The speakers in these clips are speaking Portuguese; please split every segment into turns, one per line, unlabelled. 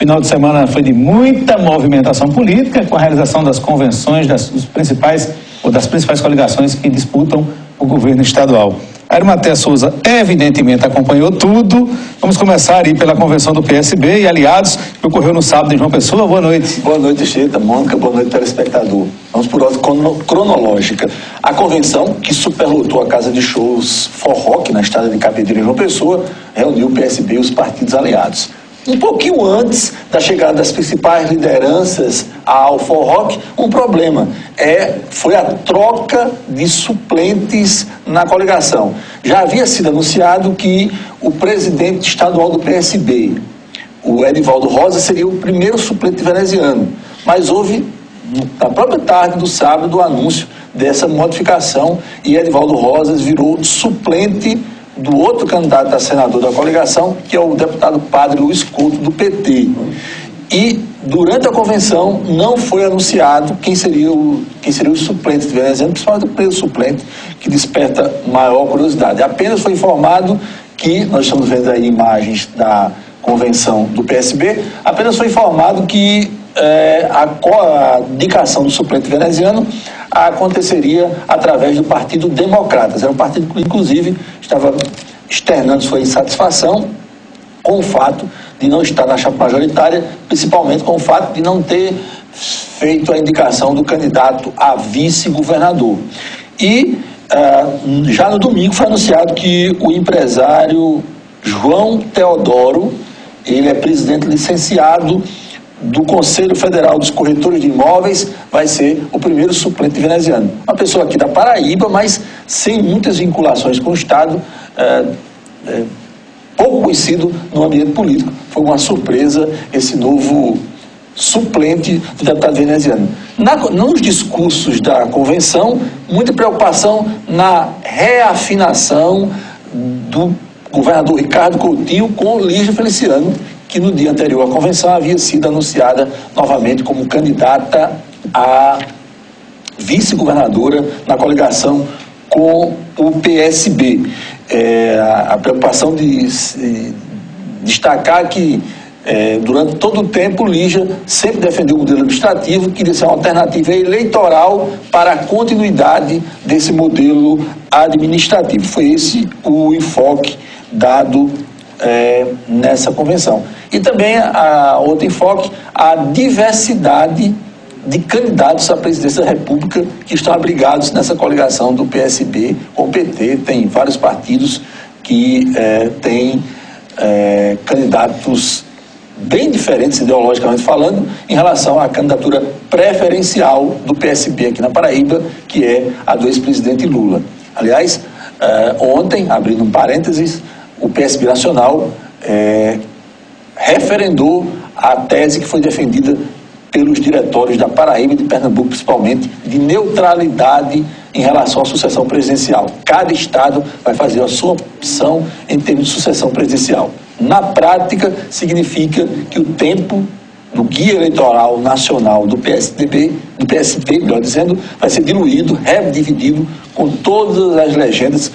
Final de semana foi de muita movimentação política, com a realização das convenções das principais coligações que disputam o governo estadual. Arimatea Souza evidentemente acompanhou tudo. Vamos começar aí pela convenção do PSB e aliados, que ocorreu no sábado em João Pessoa. Boa noite.
Boa noite, Cheta, Mônica, boa noite, telespectador. Vamos por ordem cronológica. A convenção, que superlotou a casa de shows Forroque, na estrada de Cabedelo em João Pessoa, reuniu o PSB e os partidos aliados. Um pouquinho antes da chegada das principais lideranças ao Forroque, um problema foi a troca de suplentes na coligação. Já havia sido anunciado que o presidente estadual do PSB, o Edivaldo Rosa, seria o primeiro suplente veneziano, mas houve, na própria tarde do sábado, o anúncio dessa modificação e Edivaldo Rosas virou suplente do outro candidato a senador da coligação, que é o deputado Padre Luiz Couto, do PT. E, durante a convenção, não foi anunciado quem seria os suplentes de veneziano, principalmente o primeiro suplente, que desperta maior curiosidade. Apenas foi informado que, nós estamos vendo aí imagens da convenção do PSB, apenas foi informado que a indicação do suplente veneziano aconteceria através do Partido Democratas. Era um partido que, inclusive, estava externando sua insatisfação com o fato de não estar na chapa majoritária, principalmente com o fato de não ter feito a indicação do candidato a vice-governador. E já no domingo foi anunciado que o empresário João Teodoro, ele é presidente licenciado do Conselho Federal dos Corretores de Imóveis, vai ser o primeiro suplente veneziano. Uma pessoa aqui da Paraíba, mas sem muitas vinculações com o Estado, pouco conhecido no ambiente político. Foi uma surpresa esse novo suplente do deputado veneziano. Nos discursos da convenção, muita preocupação na reafinação do governador Ricardo Coutinho com Lígia Feliciano, que no dia anterior à convenção havia sido anunciada novamente como candidata a vice-governadora na coligação com o PSB. A preocupação de destacar que durante todo o tempo Lígia sempre defendeu o modelo administrativo, que queria ser uma alternativa eleitoral para a continuidade desse modelo administrativo. Foi esse o enfoque dado nessa convenção. E também outro enfoque, a diversidade de candidatos à presidência da República que estão abrigados nessa coligação do PSB com o PT. Tem vários partidos que têm candidatos bem diferentes, ideologicamente falando, em relação à candidatura preferencial do PSB aqui na Paraíba, que é a do ex-presidente Lula. Aliás, ontem, abrindo um parênteses, o PSB Nacional referendou a tese que foi defendida pelos diretórios da Paraíba e de Pernambuco, principalmente, de neutralidade em relação à sucessão presidencial. Cada estado vai fazer a sua opção em termos de sucessão presidencial. Na prática, significa que o tempo do guia eleitoral nacional do PSB, melhor dizendo, vai ser diluído, redividido com todas as legendas,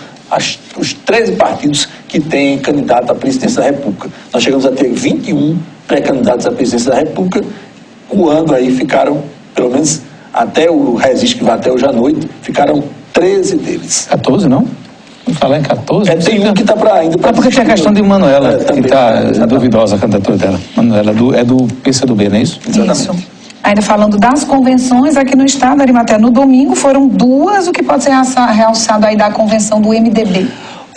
os 13 partidos que têm candidato à presidência da República. Nós chegamos a ter 21 pré-candidatos à presidência da República, quando aí ficaram, pelo menos até o registro que vai até hoje à noite, ficaram 13 deles.
14, não? Vamos falar em 14?
Tem um que está ainda para...
porque tem a questão de Manuela, que está duvidosa a candidatura dela. Manuela é do PCdoB, não é isso?
Exatamente.
Isso. Ainda falando das convenções aqui no estado, Arimatea, no domingo foram duas, o que pode ser realçado aí da convenção do MDB?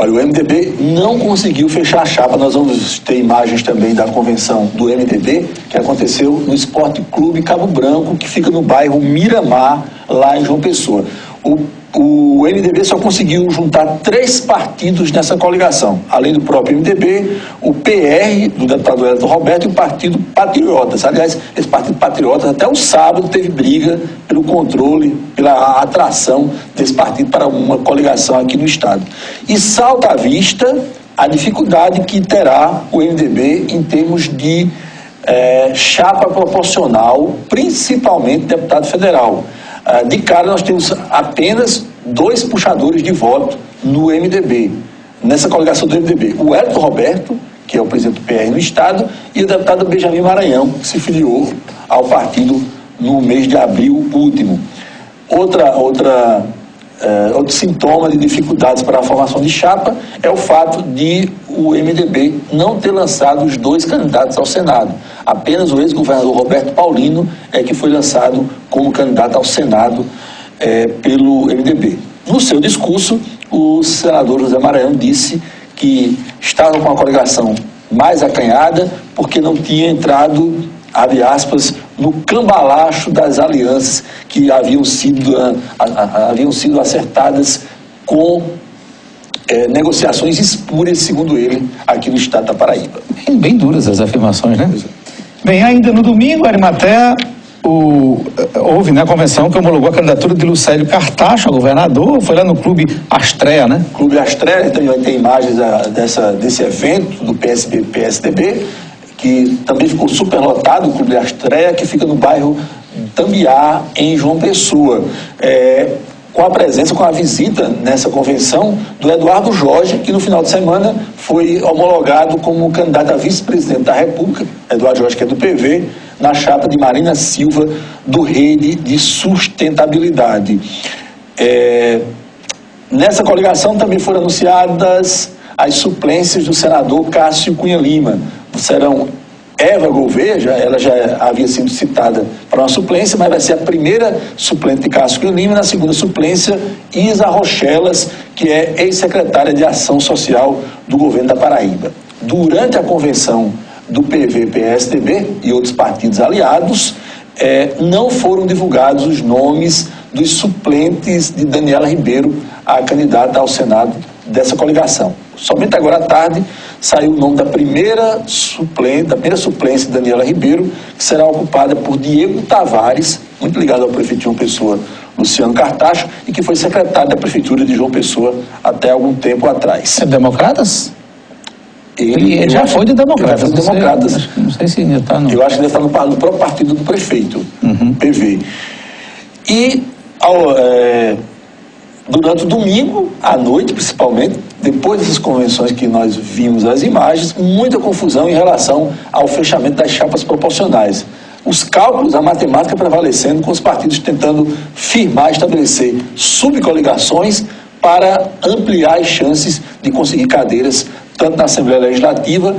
Olha, o MDB não conseguiu fechar a chapa. Nós vamos ter imagens também da convenção do MDB, que aconteceu no Esporte Clube Cabo Branco, que fica no bairro Miramar, lá em João Pessoa. O MDB só conseguiu juntar 3 partidos nessa coligação, além do próprio MDB, o PR, do deputado Hélio Roberto, e o Partido Patriotas. Aliás, esse Partido Patriotas, até o sábado, teve briga pelo controle, pela atração desse partido para uma coligação aqui no estado. E salta à vista a dificuldade que terá o MDB em termos de chapa proporcional, principalmente deputado federal. De cara, nós temos apenas 2 puxadores de voto no MDB, nessa coligação do MDB. O Hélio Roberto, que é o presidente do PR no Estado, e o deputado Benjamin Maranhão, que se filiou ao partido no mês de abril último. Outro sintoma de dificuldades para a formação de chapa é o fato de o MDB não ter lançado os 2 candidatos ao Senado. Apenas o ex-governador Roberto Paulino é que foi lançado como candidato ao Senado pelo MDB. No seu discurso, o senador José Maranhão disse que estava com a coligação mais acanhada porque não tinha entrado, abre aspas, no cambalacho das alianças que haviam sido acertadas com negociações espúrias, segundo ele, aqui no estado da Paraíba.
Bem duras as afirmações, né? Bem, ainda no domingo, Arimatea, houve na convenção que homologou a candidatura de Lucélio Cartacho a governador, foi lá no Clube Astrea, né?
Clube Astrea, também vai ter imagens desse evento do PSB-PSDB, que também ficou superlotado, o Clube Astrea, que fica no bairro Tambiá, em João Pessoa. Com a presença, com a visita nessa convenção do Eduardo Jorge, que no final de semana foi homologado como candidato a vice-presidente da República, Eduardo Jorge, que é do PV, na chapa de Marina Silva, do Rede de Sustentabilidade. Nessa coligação também foram anunciadas as suplências do senador Cássio Cunha Lima. Serão Eva Gouveia, ela já havia sido citada para uma suplência, mas vai ser a primeira suplente de Cássio Cunha Lima, na segunda suplência, Isa Rochelas, que é ex-secretária de Ação Social do governo da Paraíba. Durante a convenção do PV-PSDB e outros partidos aliados, não foram divulgados os nomes dos suplentes de Daniela Ribeiro, a candidata ao Senado dessa coligação. Somente agora à tarde saiu o nome da primeira suplência de Daniela Ribeiro, que será ocupada por Diego Tavares, muito ligado ao prefeito de João Pessoa, Luciano Cartacho, e que foi secretário da prefeitura de João Pessoa até algum tempo atrás.
É Democratas? Ele já foi de Democratas.
Não sei se ainda está no... Eu acho que ele está no próprio partido do prefeito, PV. E durante o domingo, à noite principalmente, depois dessas convenções que nós vimos as imagens, muita confusão em relação ao fechamento das chapas proporcionais. Os cálculos, a matemática prevalecendo, com os partidos tentando firmar, estabelecer subcoligações para ampliar as chances de conseguir cadeiras tanto na Assembleia Legislativa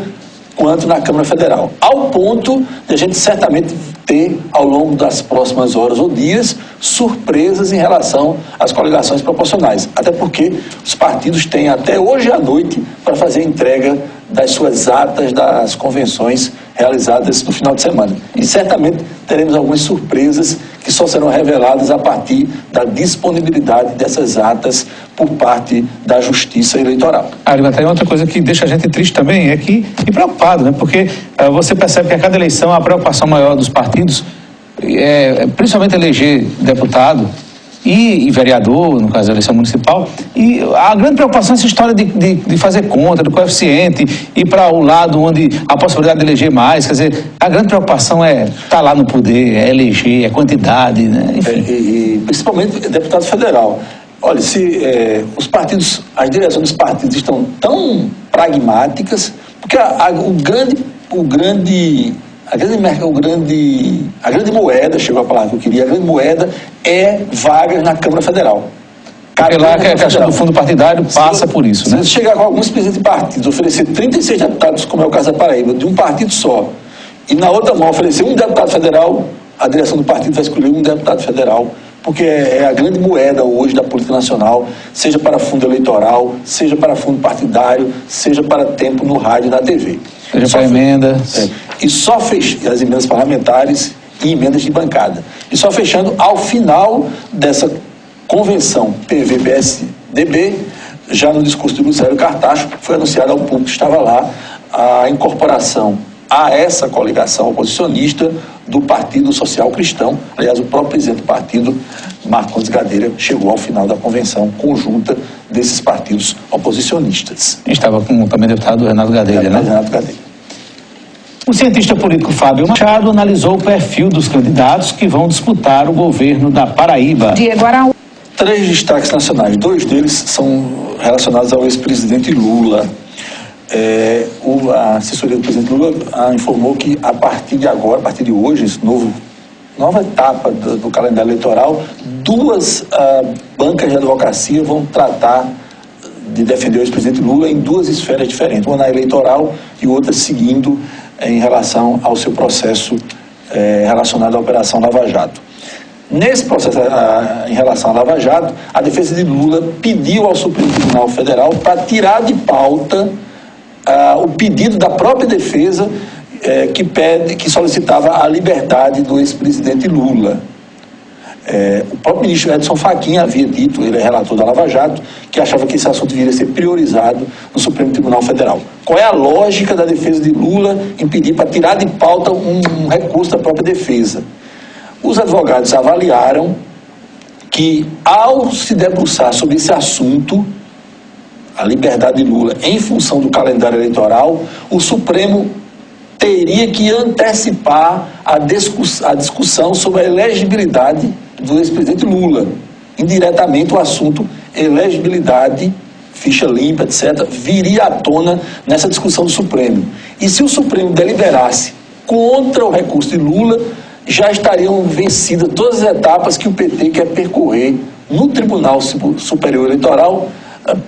quanto na Câmara Federal. Ao ponto de a gente certamente ter, ao longo das próximas horas ou dias, surpresas em relação às coligações proporcionais. Até porque os partidos têm até hoje à noite para fazer a entrega das suas atas das convenções realizadas no final de semana. E certamente teremos algumas surpresas que só serão reveladas a partir da disponibilidade dessas atas por parte da Justiça Eleitoral.
Arimatea, outra coisa que deixa a gente triste também e preocupado, né? Porque você percebe que a cada eleição a preocupação maior dos partidos principalmente eleger deputado e vereador, no caso da eleição municipal, e a grande preocupação é essa história de fazer conta do coeficiente, ir para o lado onde a possibilidade de eleger mais, quer dizer, a grande preocupação é estar lá no poder, é eleger, é quantidade, né? Enfim.
E principalmente deputado federal. Olha, se os partidos, as direções dos partidos estão tão pragmáticas, porque a grande moeda, chegou a palavra que eu queria, a grande moeda é vagas na Câmara Federal.
Porque lá a questão do fundo partidário passa por isso, né?
Se chegar com alguns presidentes de partidos, oferecer 36 deputados, como é o caso da Paraíba, de um partido só, e na outra mão oferecer um deputado federal, a direção do partido vai escolher um deputado federal, porque é a grande moeda hoje da política nacional, seja para fundo eleitoral, seja para fundo partidário, seja para tempo no rádio e na TV.
Seja para emendas.
E só as emendas parlamentares e emendas de bancada. E só fechando, ao final dessa convenção PV-PSDB, já no discurso de Lucélio Cartacho, foi anunciado ao público que estava lá a incorporação a essa coligação oposicionista do Partido Social Cristão. Aliás, o próprio presidente do partido, Marcondes Gadeira, chegou ao final da convenção conjunta desses partidos oposicionistas.
Estava com também o deputado Renato Gadeira, né?
Renato Gadeira.
O cientista político Fábio Machado analisou o perfil dos candidatos que vão disputar o governo da Paraíba.
Diego Araújo.
3 destaques nacionais, 2 deles são relacionados ao ex-presidente Lula. a assessoria do presidente Lula informou que a partir de agora, a partir de hoje, esse nova etapa do calendário eleitoral, duas bancas de advocacia vão tratar de defender o ex-presidente Lula em duas esferas diferentes, uma na eleitoral e outra seguindo em relação ao seu processo relacionado à Operação Lava Jato. Nesse processo em relação à Lava Jato, a defesa de Lula pediu ao Supremo Tribunal Federal para tirar de pauta o pedido da própria defesa que solicitava a liberdade do ex-presidente Lula. O próprio ministro Edson Fachin havia dito, ele é relator da Lava Jato, que achava que esse assunto deveria ser priorizado no Supremo Tribunal Federal. Qual é a lógica da defesa de Lula em pedir para tirar de pauta um recurso da própria defesa? Os advogados avaliaram que, ao se debruçar sobre esse assunto, a liberdade de Lula, em função do calendário eleitoral, o Supremo teria que antecipar a discussão sobre a elegibilidade do ex-presidente Lula. Indiretamente, o assunto elegibilidade, ficha limpa, etc., viria à tona nessa discussão do Supremo. E se o Supremo deliberasse contra o recurso de Lula, já estariam vencidas todas as etapas que o PT quer percorrer no Tribunal Superior Eleitoral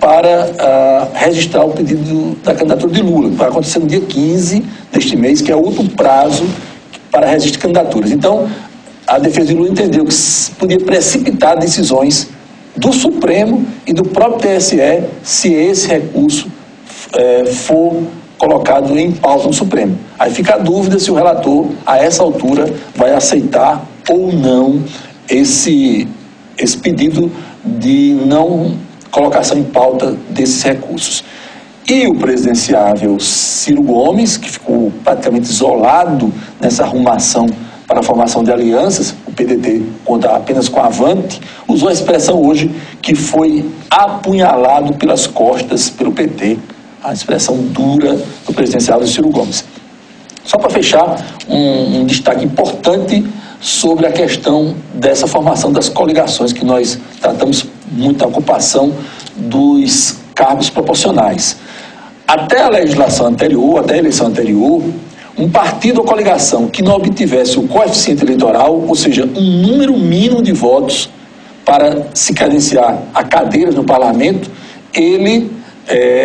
para registrar o pedido da candidatura de Lula, que vai acontecer no dia 15 deste mês, que é o último prazo para registro de candidaturas. Então, a defesa de Lula entendeu que podia precipitar decisões do Supremo e do próprio TSE se esse recurso for colocado em pauta no Supremo. Aí fica a dúvida se o relator, a essa altura, vai aceitar ou não esse pedido de não colocação em pauta desses recursos. E o presidenciável Ciro Gomes, que ficou praticamente isolado nessa arrumação para a formação de alianças, o PDT conta apenas com a Avante, usou a expressão hoje que foi apunhalado pelas costas pelo PT, a expressão dura do presidenciável Ciro Gomes. Só para fechar, um destaque importante sobre a questão dessa formação das coligações, que nós tratamos muito da ocupação dos cargos proporcionais. Até a legislação anterior, até a eleição anterior, um partido ou coligação que não obtivesse o coeficiente eleitoral, ou seja, um número mínimo de votos para se credenciar a cadeiras no parlamento, ele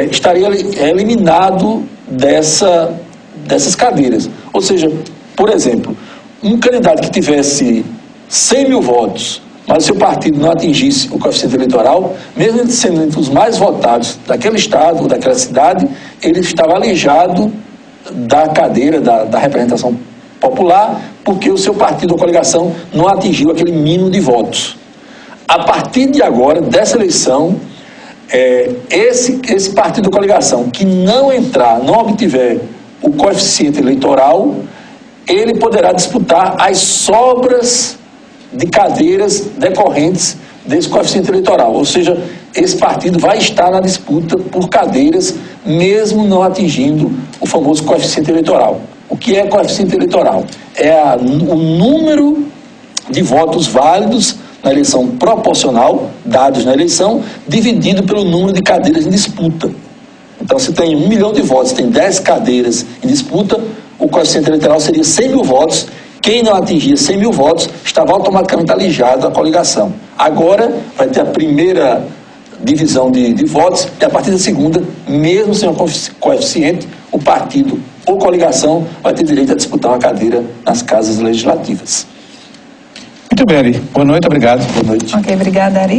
estaria eliminado dessas cadeiras. Ou seja, por exemplo, um candidato que tivesse 100 mil votos, mas o seu partido não atingisse o coeficiente eleitoral, mesmo ele sendo entre os mais votados daquele estado ou daquela cidade, ele estava alijado da cadeira da representação popular, porque o seu partido ou coligação não atingiu aquele mínimo de votos. A partir de agora, dessa eleição, esse partido ou coligação que não obtiver o coeficiente eleitoral, ele poderá disputar as sobras de cadeiras decorrentes desse coeficiente eleitoral. Ou seja, esse partido vai estar na disputa por cadeiras, mesmo não atingindo o famoso coeficiente eleitoral. O que é coeficiente eleitoral? É o número de votos válidos na eleição proporcional, dados na eleição, dividido pelo número de cadeiras em disputa. Então, se tem 1 milhão de votos, tem 10 cadeiras em disputa, o coeficiente eleitoral seria 100 mil votos. Quem não atingia 100 mil votos estava automaticamente alijado à coligação. Agora vai ter a primeira divisão de votos e a partir da segunda, mesmo sem o coeficiente, o partido ou coligação vai ter direito a disputar uma cadeira nas casas legislativas.
Muito bem, Ari. Boa noite, obrigado.
Boa noite.
Ok, obrigada, Ari.